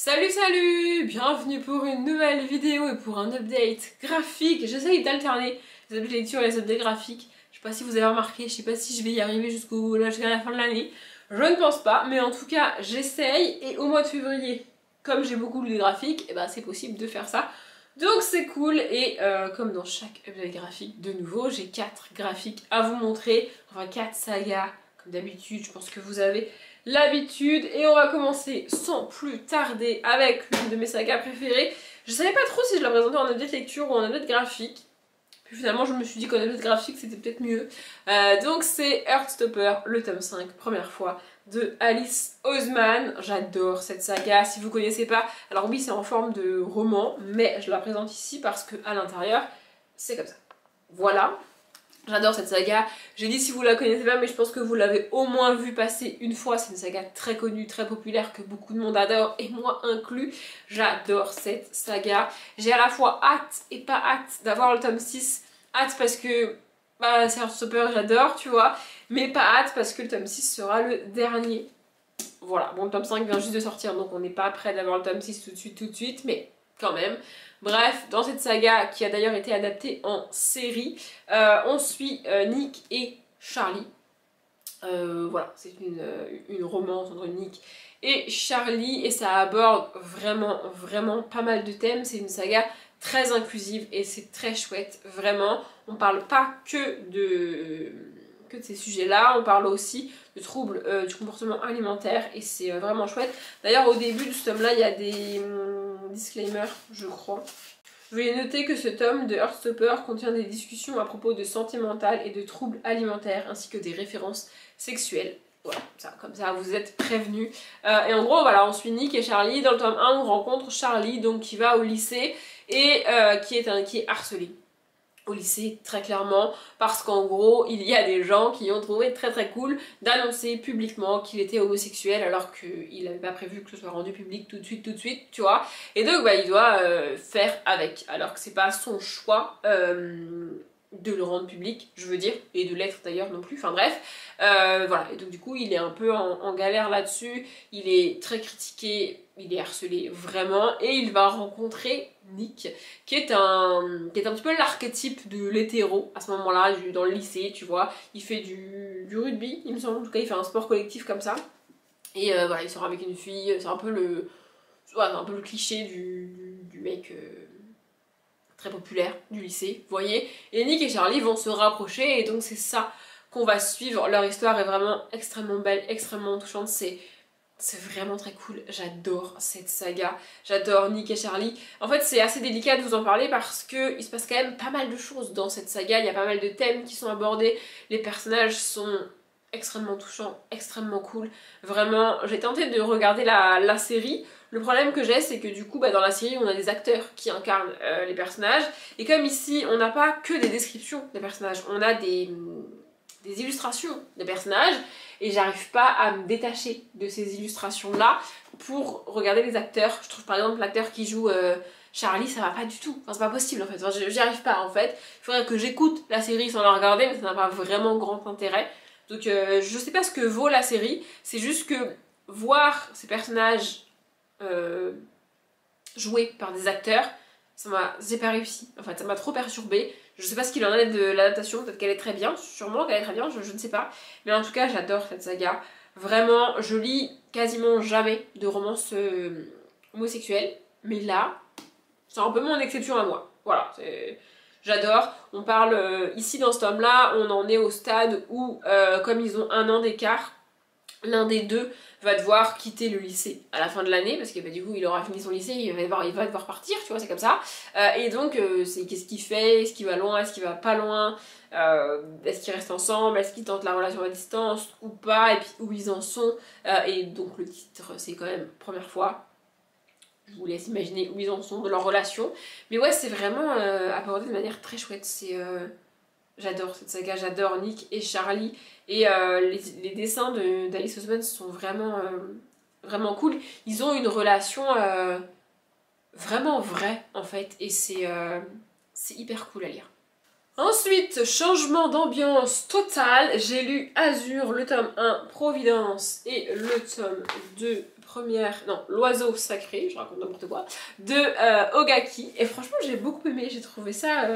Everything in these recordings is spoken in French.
Salut, bienvenue pour une nouvelle vidéo et pour un update graphique. J'essaye d'alterner les updates de lecture et les updates graphiques. Je sais pas si vous avez remarqué, je sais pas si je vais y arriver jusqu'à la fin de l'année. Je ne pense pas, mais en tout cas j'essaye, et au mois de février, comme j'ai beaucoup lu des graphiques, et ben c'est possible de faire ça. Donc c'est cool, et comme dans chaque update graphique, de nouveau, j'ai 4 graphiques à vous montrer, enfin 4 sagas, comme d'habitude, je pense que vous avez l'habitude, et on va commencer sans plus tarder avec l'une de mes sagas préférées. Je savais pas trop si je la présentais en update lecture ou en update graphique. Puis finalement je me suis dit qu'en update graphique c'était peut-être mieux. Donc c'est Heartstopper, le tome 5, première fois, de Alice Oseman. J'adore cette saga, si vous connaissez pas. Alors oui, c'est en forme de roman, mais je la présente ici parce que à l'intérieur, c'est comme ça. Voilà. J'adore cette saga, j'ai dit si vous la connaissez pas, mais je pense que vous l'avez au moins vu passer une fois. C'est une saga très connue, très populaire, que beaucoup de monde adore, et moi inclus. J'adore cette saga. J'ai à la fois hâte et pas hâte d'avoir le tome 6. Hâte parce que bah, c'est Heartstopper, j'adore, tu vois, mais pas hâte parce que le tome 6 sera le dernier. Voilà, bon, le tome 5 vient juste de sortir, donc on n'est pas prêt d'avoir le tome 6 tout de suite, mais quand même. Bref, dans cette saga, qui a d'ailleurs été adaptée en série, on suit Nick et Charlie. Voilà, c'est une romance entre Nick et Charlie, et ça aborde vraiment pas mal de thèmes. C'est une saga très inclusive et c'est très chouette, vraiment. On parle pas que de ces sujets-là, on parle aussi de troubles du comportement alimentaire, et c'est vraiment chouette. D'ailleurs, au début de ce tome-là, il y a des disclaimers, je crois. Veuillez noter que ce tome de Heartstopper contient des discussions à propos de santé mentale et de troubles alimentaires, ainsi que des références sexuelles. Voilà, comme ça vous êtes prévenus. Et en gros, voilà, on suit Nick et Charlie. Dans le tome 1, on rencontre Charlie, donc qui va au lycée et qui est harcelé au lycée, très clairement, parce qu'en gros il y a des gens qui ont trouvé très cool d'annoncer publiquement qu'il était homosexuel, alors qu'il n'avait pas prévu que ce soit rendu public tout de suite, tu vois, et donc bah, il doit faire avec, alors que c'est pas son choix de le rendre public, je veux dire, et de l'être d'ailleurs non plus, enfin bref, voilà, et donc du coup il est un peu en galère là-dessus, il est très critiqué, il est harcelé vraiment, et il va rencontrer Nick, qui est un petit peu l'archétype de l'hétéro à ce moment-là, dans le lycée, tu vois, il fait du rugby, il me semble, en tout cas il fait un sport collectif comme ça, et voilà, il sort avec une fille, c'est un peu le cliché du mec très populaire du lycée, vous voyez, et Nick et Charlie vont se rapprocher, et donc c'est ça qu'on va suivre. Leur histoire est vraiment extrêmement belle, extrêmement touchante, c'est vraiment très cool, j'adore cette saga, j'adore Nick et Charlie. En fait c'est assez délicat de vous en parler parce que il se passe quand même pas mal de choses dans cette saga, il y a pas mal de thèmes qui sont abordés, les personnages sont extrêmement touchants, extrêmement cool, vraiment. J'ai tenté de regarder la série, le problème que j'ai c'est que du coup bah, dans la série on a des acteurs qui incarnent les personnages, et comme ici on n'a pas que des descriptions des personnages, on a des illustrations des personnages, et j'arrive pas à me détacher de ces illustrations là pour regarder les acteurs. Je trouve par exemple l'acteur qui joue Charlie, ça va pas du tout, enfin c'est pas possible en fait, enfin, j'y arrive pas en fait. Il faudrait que j'écoute la série sans la regarder, mais ça n'a pas vraiment grand intérêt, donc je sais pas ce que vaut la série, c'est juste que voir ces personnages joués par des acteurs, j'ai pas réussi, en fait ça m'a trop perturbée. Je sais pas ce qu'il en est de l'adaptation, peut-être qu'elle est très bien, sûrement qu'elle est très bien, je ne sais pas. Mais en tout cas, j'adore cette saga. Vraiment, je lis quasiment jamais de romances homosexuelles. Mais là, c'est un peu mon exception à moi. Voilà, j'adore. On parle, ici dans ce tome-là, on en est au stade où, comme ils ont 1 an d'écart, l'un des deux va devoir quitter le lycée à la fin de l'année, parce que bah, du coup il aura fini son lycée, il va devoir partir, tu vois, c'est comme ça. Et donc c'est qu'est-ce qu'il fait, est-ce qu'il va loin, est-ce qu'il va pas loin, est-ce qu'ils restent ensemble, est-ce qu'ils tentent la relation à distance ou pas, et puis où ils en sont. Et donc le titre c'est quand même première fois. Je vous laisse imaginer où ils en sont de leur relation. Mais ouais, c'est vraiment abordé de manière très chouette. J'adore cette saga, j'adore Nick et Charlie, et les dessins d'Alice Oseman sont vraiment cool. Ils ont une relation vraiment vraie en fait, et c'est hyper cool à lire. Ensuite, changement d'ambiance total, j'ai lu Azur, le tome 1, Providence, et le tome 2, première, non, l'oiseau sacré, je raconte n'importe quoi, de Ogaki. Et franchement, j'ai beaucoup aimé, j'ai trouvé ça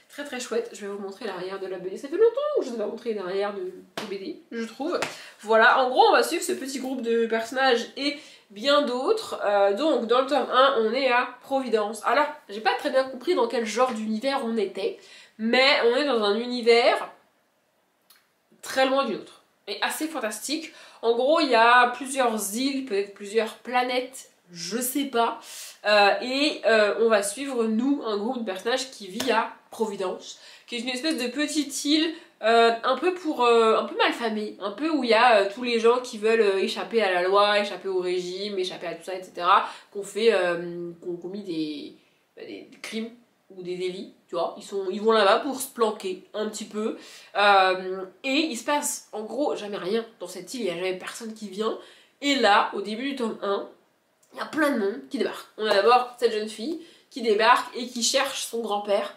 très très chouette. Je vais vous montrer l'arrière de la BD. Ça fait longtemps que je ne vous ai pas montré l'arrière de BD, je trouve. Voilà, en gros, on va suivre ce petit groupe de personnages et bien d'autres. Donc, dans le tome 1, on est à Providence. Alors, j'ai pas très bien compris dans quel genre d'univers on était, mais on est dans un univers très loin du nôtre et assez fantastique. En gros, il y a plusieurs îles, peut-être plusieurs planètes, je sais pas. On va suivre, nous, un groupe de personnages qui vit à Providence, qui est une espèce de petite île un peu malfamée, un peu où il y a tous les gens qui veulent échapper à la loi, échapper au régime, échapper à tout ça, etc. Qui ont commis des crimes ou des délits, tu vois, ils vont là-bas pour se planquer un petit peu, et il se passe en gros jamais rien dans cette île, il n'y a jamais personne qui vient, et là, au début du tome 1, il y a plein de monde qui débarque. On a d'abord cette jeune fille qui débarque et qui cherche son grand-père,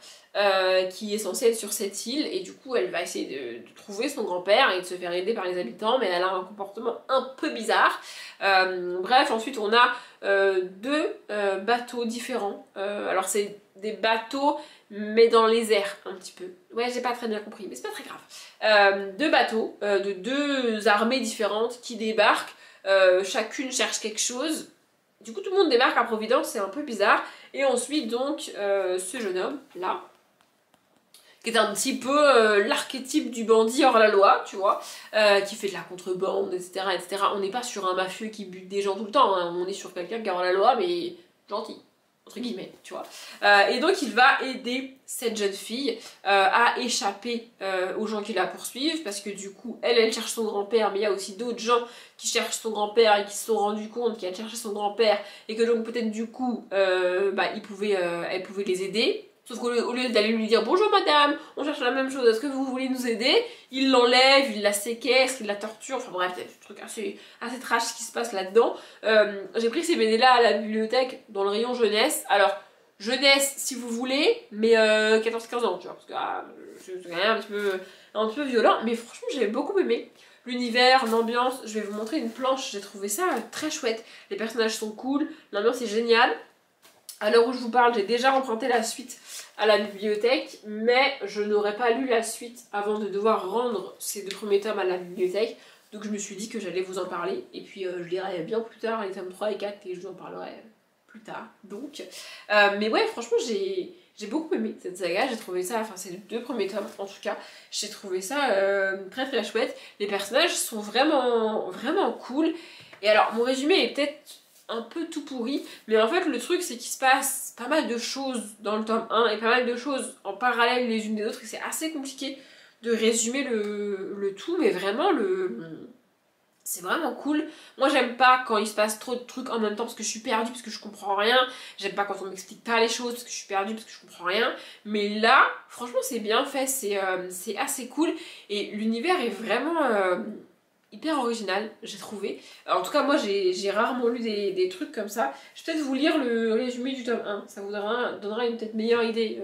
qui est censé être sur cette île, et du coup elle va essayer de trouver son grand-père et de se faire aider par les habitants, mais elle a un comportement un peu bizarre. Bref, ensuite on a deux bateaux différents. Alors c'est des bateaux mais dans les airs un petit peu. Ouais, j'ai pas très bien compris, mais c'est pas très grave. Deux bateaux de deux armées différentes qui débarquent, chacune cherche quelque chose. Du coup tout le monde débarque à Providence, c'est un peu bizarre. Et ensuite donc ce jeune homme là, qui est un petit peu l'archétype du bandit hors la loi, tu vois, qui fait de la contrebande, etc. etc. On n'est pas sur un mafieux qui bute des gens tout le temps, hein. On est sur quelqu'un qui est hors la loi, mais gentil, entre guillemets, tu vois. Et donc il va aider cette jeune fille à échapper aux gens qui la poursuivent, parce que du coup, elle cherche son grand-père, mais il y a aussi d'autres gens qui cherchent son grand-père et qui se sont rendus compte qu'elle cherchait son grand-père, et que donc peut-être du coup, elle pouvait les aider. Sauf qu'au lieu d'aller lui dire bonjour madame, on cherche la même chose, est-ce que vous voulez nous aider, il l'enlève, il la séquestre, il la torture, enfin bref, c'est un truc assez trash qui se passe là-dedans. J'ai pris ces BD là à la bibliothèque dans le rayon jeunesse. Alors, jeunesse si vous voulez, mais 14-15 ans, tu vois, parce que c'est quand même un petit peu violent, mais franchement j'ai beaucoup aimé. L'univers, l'ambiance, je vais vous montrer une planche, j'ai trouvé ça très chouette. Les personnages sont cool, l'ambiance est géniale. À l'heure où je vous parle, j'ai déjà emprunté la suite à la bibliothèque, mais je n'aurais pas lu la suite avant de devoir rendre ces deux premiers tomes à la bibliothèque. Donc je me suis dit que j'allais vous en parler, et puis je lirai bien plus tard les tomes 3 et 4 et je vous en parlerai plus tard. Donc, mais ouais, franchement j'ai beaucoup aimé cette saga, j'ai trouvé ça, enfin c'est les deux premiers tomes en tout cas, j'ai trouvé ça très très chouette. Les personnages sont vraiment cool, et alors mon résumé est peut-être un peu tout pourri, mais en fait le truc c'est qu'il se passe pas mal de choses dans le tome 1 et pas mal de choses en parallèle les unes des autres, et c'est assez compliqué de résumer le tout, mais vraiment c'est vraiment cool. Moi j'aime pas quand il se passe trop de trucs en même temps parce que je suis perdue, parce que je comprends rien. J'aime pas quand on m'explique pas les choses parce que je suis perdue, parce que je comprends rien. Mais là, franchement c'est bien fait, c'est assez cool, et l'univers est vraiment hyper original, j'ai trouvé. En tout cas, moi j'ai rarement lu des trucs comme ça. Je vais peut-être vous lire le résumé du tome 1, ça vous donnera une peut-être meilleure idée.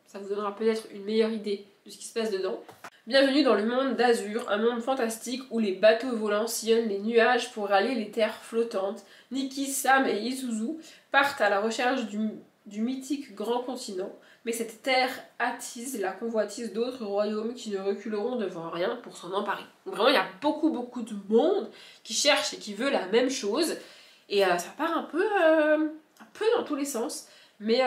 Ça vous donnera peut-être une meilleure idée de ce qui se passe dedans. Bienvenue dans le monde d'Azur, un monde fantastique où les bateaux volants sillonnent les nuages pour rallier les terres flottantes. Nikki, Sam et Isuzu partent à la recherche du mythique grand continent, mais cette terre attise la convoitise d'autres royaumes qui ne reculeront devant rien pour s'en emparer. Donc vraiment, il y a beaucoup de monde qui cherche et qui veut la même chose, et ça part un peu dans tous les sens, mais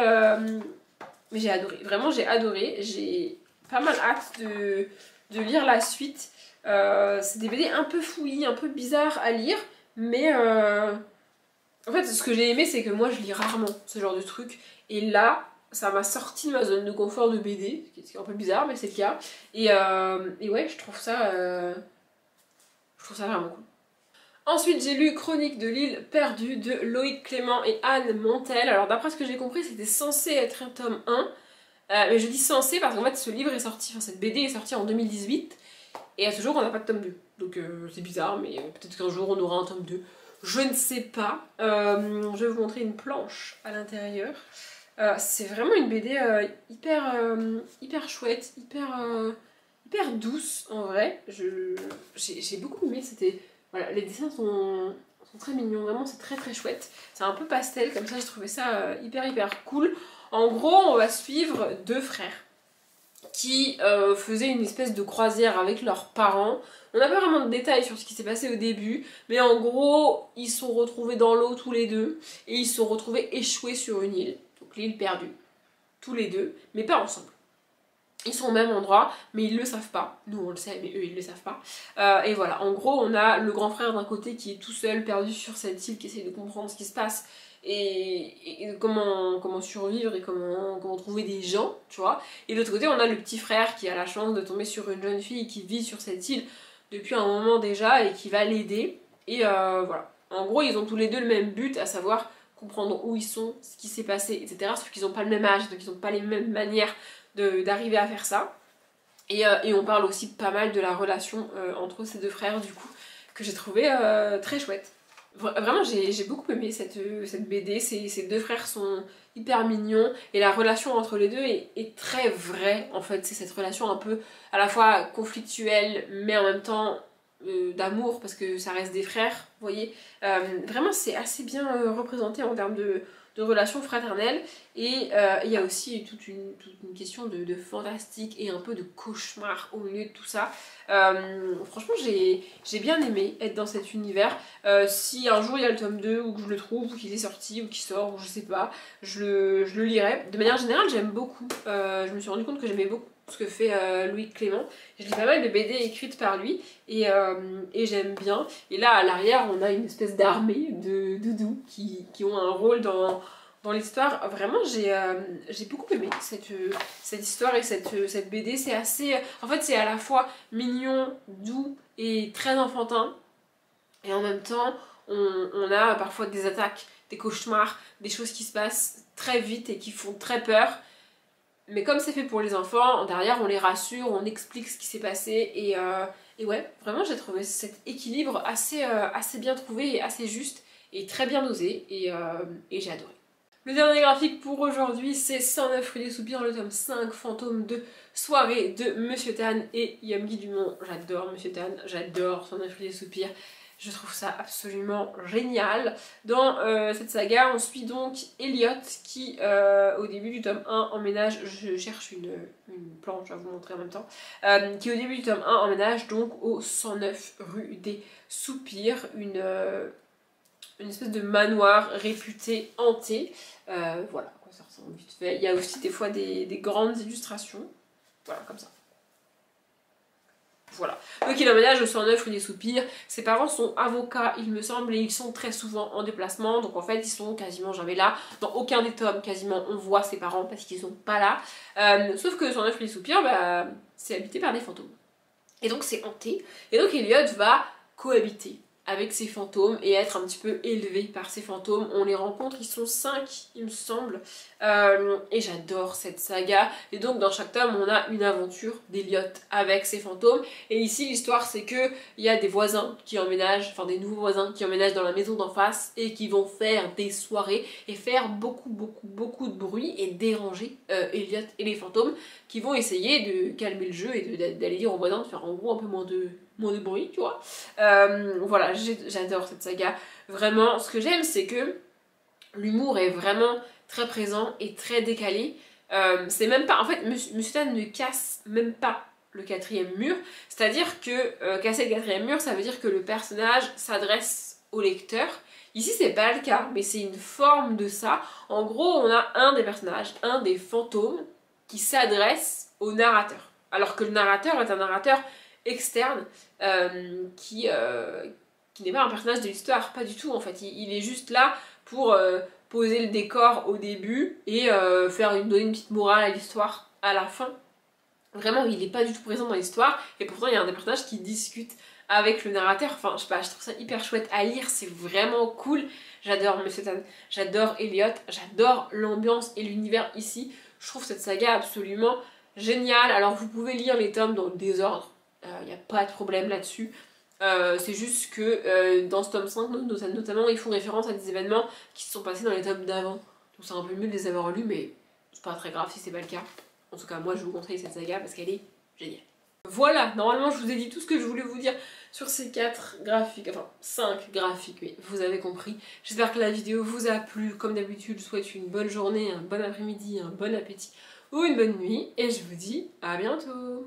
j'ai adoré, vraiment j'ai adoré, j'ai pas mal hâte de lire la suite. C'est des BD un peu fouillis, un peu bizarres à lire, mais en fait ce que j'ai aimé c'est que moi je lis rarement ce genre de truc, et là ça m'a sorti de ma zone de confort de BD, ce qui est un peu bizarre mais c'est le cas, et ouais je trouve ça vraiment cool. Ensuite j'ai lu Chronique de l'île perdue de Loïc Clément et Anne Montel. Alors d'après ce que j'ai compris c'était censé être un tome 1, mais je dis censé parce qu'en fait ce livre est sorti, enfin cette BD est sortie en 2018, et à ce jour on n'a pas de tome 2. Donc c'est bizarre, mais peut-être qu'un jour on aura un tome 2. Je ne sais pas. Je vais vous montrer une planche à l'intérieur. C'est vraiment une BD hyper chouette, hyper douce en vrai. J'ai beaucoup aimé, voilà, les dessins sont sont très mignons, vraiment c'est très chouette. C'est un peu pastel comme ça, j'ai trouvé ça hyper cool. En gros on va suivre deux frères qui faisaient une espèce de croisière avec leurs parents. On n'a pas vraiment de détails sur ce qui s'est passé au début, mais en gros ils se sont retrouvés dans l'eau tous les deux et ils se sont retrouvés échoués sur une île, donc l'île perdue, tous les deux, mais pas ensemble. Ils sont au même endroit, mais ils le savent pas. Nous on le sait, mais eux ils le savent pas. Et voilà, en gros on a le grand frère d'un côté qui est tout seul, perdu sur cette île, qui essaie de comprendre ce qui se passe et comment survivre et comment trouver des gens, tu vois. Et de l'autre côté on a le petit frère qui a la chance de tomber sur une jeune fille qui vit sur cette île depuis un moment déjà et qui va l'aider. Et voilà, en gros ils ont tous les deux le même but, à savoir comprendre où ils sont, ce qui s'est passé, etc. Sauf qu'ils n'ont pas le même âge, donc ils n'ont pas les mêmes manières d'arriver à faire ça. Et on parle aussi pas mal de la relation entre ces deux frères du coup, que j'ai trouvé très chouette. Vraiment j'ai beaucoup aimé cette BD, ces deux frères sont hyper mignons et la relation entre les deux est très vraie en fait. C'est cette relation un peu à la fois conflictuelle mais en même temps d'amour parce que ça reste des frères, vous voyez. Vraiment c'est assez bien représenté en termes de relations fraternelles et il y a aussi toute une question de fantastique et un peu de cauchemar au milieu de tout ça. Franchement j'ai bien aimé être dans cet univers. Si un jour il y a le tome 2 ou que je le trouve ou qu'il est sorti ou qu'il sort ou je sais pas, je le lirai. De manière générale j'aime beaucoup, je me suis rendu compte que j'aimais beaucoup ce que fait Loïc Clément. Je lis pas mal de BD écrites par lui et j'aime bien. Et là à l'arrière on a une espèce d'armée de doudous qui ont un rôle dans l'histoire. Vraiment j'ai beaucoup aimé cette histoire et cette BD. C'est assez... En fait c'est à la fois mignon, doux et très enfantin. Et en même temps on a parfois des attaques, des cauchemars, des choses qui se passent très vite et qui font très peur. Mais comme c'est fait pour les enfants, derrière on les rassure, on explique ce qui s'est passé et ouais, vraiment j'ai trouvé cet équilibre assez bien trouvé et assez juste et très bien dosé et j'ai adoré. Le dernier graphique pour aujourd'hui c'est 109 Rue des Soupirs, le tome 5, Fantôme de soirée de Monsieur Tan et Yamgi Dumont. J'adore Monsieur Tan, j'adore 109 Rue des Soupirs. Je trouve ça absolument génial. Dans cette saga, on suit donc Elliot qui, au début du tome 1, emménage, je cherche une planche, je vais vous montrer en même temps, qui au début du tome 1 emménage donc au 109 rue des Soupirs, une espèce de manoir réputé hanté. Voilà, à quoi ça ressemble vite fait. Il y a aussi des fois des grandes illustrations, voilà, comme ça. Voilà. Donc il emménage au 109 rue des Soupirs. Ses parents sont avocats, il me semble, et ils sont très souvent en déplacement. Donc en fait, ils sont quasiment jamais là. Dans aucun des tomes, quasiment, on voit ses parents parce qu'ils sont pas là. Sauf que le 109 rue des Soupirs, bah, c'est habité par des fantômes. Et donc c'est hanté. Et donc Elliot va cohabiter avec ces fantômes et être un petit peu élevé par ces fantômes. On les rencontre, ils sont 5 il me semble, et j'adore cette saga. Et donc dans chaque tome on a une aventure d'Elliot avec ces fantômes. Et ici l'histoire c'est que il y a des voisins qui emménagent, enfin des nouveaux voisins qui emménagent dans la maison d'en face et qui vont faire des soirées et faire beaucoup de bruit et déranger Elliot et les fantômes, qui vont essayer de calmer le jeu et d'aller dire aux voisins de faire en gros un peu moins de bruit, tu vois. Voilà, j'adore cette saga. Vraiment, ce que j'aime, c'est que l'humour est vraiment très présent et très décalé. C'est même pas... En fait, Monsieur Tan ne casse même pas le 4e mur. C'est-à-dire que casser le 4e mur, ça veut dire que le personnage s'adresse au lecteur. Ici, c'est pas le cas, mais c'est une forme de ça. En gros, on a un des personnages, un des fantômes, qui s'adresse au narrateur. Alors que le narrateur est un narrateur externe qui n'est pas un personnage de l'histoire, pas du tout en fait. Il est juste là pour poser le décor au début et donner une petite morale à l'histoire à la fin. Vraiment, il n'est pas du tout présent dans l'histoire et pourtant il y a un des personnages qui discute avec le narrateur. Enfin, je sais pas, je trouve ça hyper chouette à lire, c'est vraiment cool. J'adore Monsieur Tan, j'adore Elliot, j'adore l'ambiance et l'univers ici. Je trouve cette saga absolument géniale. Alors vous pouvez lire les tomes dans le désordre, il n'y a pas de problème là-dessus. C'est juste que dans ce tome 5 notamment ils font référence à des événements qui se sont passés dans les tomes d'avant. Donc c'est un peu mieux de les avoir lus, mais c'est pas très grave si c'est pas le cas. En tout cas moi je vous conseille cette saga parce qu'elle est géniale. Voilà, normalement je vous ai dit tout ce que je voulais vous dire sur ces 4 graphiques, enfin 5 graphiques, mais vous avez compris. J'espère que la vidéo vous a plu. Comme d'habitude, je vous souhaite une bonne journée, un bon après-midi, un bon appétit ou une bonne nuit. Et je vous dis à bientôt.